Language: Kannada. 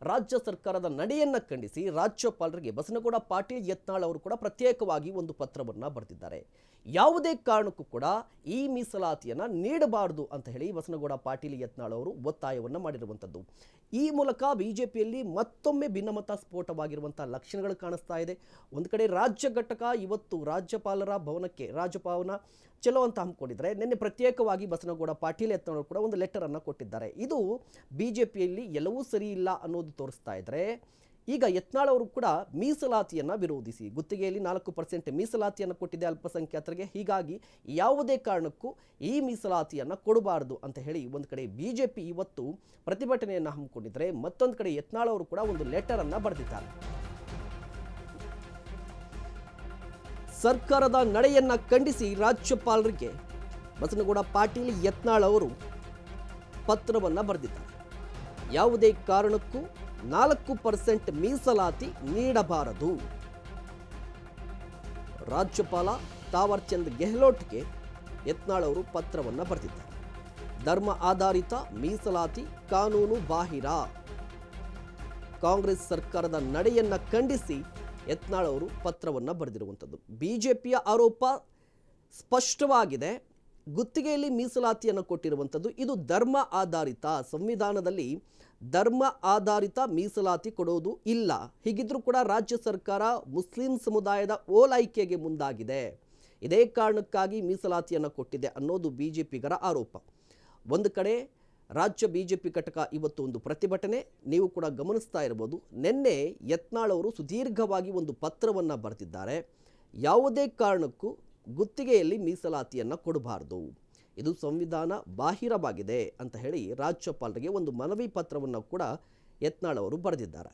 ರಾಜ್ಯ ಸರ್ಕಾರದ ನಡೆಯನ್ನು ಖಂಡಿಸಿ ರಾಜ್ಯಪಾಲರಿಗೆ ಬಸನಗೌಡ ಪಾಟೀಲ್ ಯತ್ನಾಳ್ ಅವರು ಕೂಡ ಪ್ರತ್ಯೇಕವಾಗಿ ಒಂದು ಪತ್ರವನ್ನು ಬರೆದಿದ್ದಾರೆ. ಯಾವುದೇ ಕಾರಣಕ್ಕೂ ಕೂಡ ಈ ಮೀಸಲಾತಿಯನ್ನು ನೀಡಬಾರದು ಅಂತ ಹೇಳಿ ಬಸನಗೌಡ ಪಾಟೀಲ್ ಯತ್ನಾಳ್ ಅವರು ಒತ್ತಾಯವನ್ನು ಮಾಡಿರುವಂಥದ್ದು. ಈ ಮೂಲಕ ಬಿಜೆಪಿಯಲ್ಲಿ ಮತ್ತೊಮ್ಮೆ ಭಿನ್ನಮತ ಸ್ಫೋಟವಾಗಿರುವಂಥ ಲಕ್ಷಣಗಳು ಕಾಣಿಸ್ತಾ ಇದೆ. ಒಂದು ಕಡೆ ರಾಜ್ಯ ಘಟಕ ಇವತ್ತು ರಾಜ್ಯಪಾಲರ ಭವನಕ್ಕೆ ರಾಜ್ಯಭವನ ಚಲೋ ಅಂತ ಹಮ್ಮಿಕೊಂಡಿದ್ದಾರೆ. ನಿನ್ನೆ ಪ್ರತ್ಯೇಕವಾಗಿ ಬಸನಗೌಡ ಪಾಟೀಲ್ ಯತ್ನಾಳ್ ಕೂಡ ಒಂದು ಲೆಟರನ್ನು ಕೊಟ್ಟಿದ್ದಾರೆ. ಇದು ಬಿಜೆಪಿಯಲ್ಲಿ ಎಲ್ಲವೂ ಸರಿ ಇಲ್ಲ ಅನ್ನೋದು ತೋರಿಸ್ತಾ ಇದ್ದಾರೆ. ಈಗ ಯತ್ನಾಳ್ ಅವರು ಕೂಡ ಮೀಸಲಾತಿಯನ್ನು ವಿರೋಧಿಸಿ ಗುತ್ತಿಗೆಯಲ್ಲಿ 4% ಮೀಸಲಾತಿಯನ್ನು ಕೊಟ್ಟಿದೆ ಅಲ್ಪಸಂಖ್ಯಾತರಿಗೆ. ಹೀಗಾಗಿ ಯಾವುದೇ ಕಾರಣಕ್ಕೂ ಈ ಮೀಸಲಾತಿಯನ್ನು ಕೊಡಬಾರದು ಅಂತ ಹೇಳಿ ಒಂದು ಕಡೆ ಬಿಜೆಪಿ ಇವತ್ತು ಪ್ರತಿಭಟನೆಯನ್ನು ಹಮ್ಮಿಕೊಂಡಿದ್ದಾರೆ. ಮತ್ತೊಂದು ಕಡೆ ಯತ್ನಾಳ್ ಅವರು ಕೂಡ ಒಂದು ಲೆಟರನ್ನು ಬರೆದಿದ್ದಾರೆ. ಸರ್ಕಾರದ ನಡೆಯನ್ನು ಖಂಡಿಸಿ ರಾಜ್ಯಪಾಲರಿಗೆ ಬಸನಗೌಡ ಪಾಟೀಲ್ ಯತ್ನಾಳ್ ಅವರು ಪತ್ರವನ್ನು ಬರೆದಿದ್ದಾರೆ. ಯಾವುದೇ ಕಾರಣಕ್ಕೂ 4% ಮೀಸಲಾತಿ ನೀಡಬಾರದು. ರಾಜ್ಯಪಾಲ ತಾವರ್ ಚಂದ್ ಗೆಹ್ಲೋಟ್ಗೆ ಯತ್ನಾಳ್ ಅವರು ಪತ್ರವನ್ನು ಬರೆದಿದ್ದಾರೆ. ಧರ್ಮ ಆಧಾರಿತ ಮೀಸಲಾತಿ ಕಾನೂನು ಬಾಹಿರ. ಕಾಂಗ್ರೆಸ್ ಸರ್ಕಾರದ ನಡೆಯನ್ನು ಖಂಡಿಸಿ ಯತ್ನಾಳ್ ಅವರು ಪತ್ರವನ್ನು ಬರೆದಿರುವಂಥದ್ದು. ಬಿಜೆಪಿಯ ಆರೋಪ ಸ್ಪಷ್ಟವಾಗಿದೆ. ಗುತ್ತಿಗೆಯಲ್ಲಿ ಮೀಸಲಾತಿಯನ್ನು ಕೊಟ್ಟಿರುವಂಥದ್ದು ಇದು ಧರ್ಮ ಆಧಾರಿತ. ಸಂವಿಧಾನದಲ್ಲಿ ಧರ್ಮ ಆಧಾರಿತ ಮೀಸಲಾತಿ ಕೊಡೋದು ಇಲ್ಲ. ಹೀಗಿದ್ರೂ ಕೂಡ ರಾಜ್ಯ ಸರ್ಕಾರ ಮುಸ್ಲಿಂ ಸಮುದಾಯದ ಓಲೈಕೆಗೆ ಮುಂದಾಗಿದೆ. ಇದೇ ಕಾರಣಕ್ಕಾಗಿ ಮೀಸಲಾತಿಯನ್ನು ಕೊಟ್ಟಿದೆ ಅನ್ನೋದು ಬಿಜೆಪಿಗರ ಆರೋಪ. ಒಂದು ಕಡೆ ರಾಜ್ಯ ಬಿಜೆಪಿ ಘಟಕ ಇವತ್ತು ಒಂದು ಪ್ರತಿಭಟನೆ ನೀವು ಕೂಡ ಗಮನಿಸ್ತಾ ಇರ್ಬೋದು. ನಿನ್ನೆ ಯತ್ನಾಳ್ ಅವರು ಸುದೀರ್ಘವಾಗಿ ಒಂದು ಪತ್ರವನ್ನು ಬರೆದಿದ್ದಾರೆ. ಯಾವುದೇ ಕಾರಣಕ್ಕೂ ಗುತ್ತಿಗೆಯಲ್ಲಿ ಮೀಸಲಾತಿಯನ್ನು ಕೊಡಬಾರದು, ಇದು ಸಂವಿಧಾನ ಬಾಹಿರವಾಗಿದೆ ಅಂತ ಹೇಳಿ ರಾಜ್ಯಪಾಲರಿಗೆ ಒಂದು ಮನವಿ ಪತ್ರವನ್ನು ಕೂಡ ಯತ್ನಾಳ್ ಅವರು ಬರೆದಿದ್ದಾರೆ.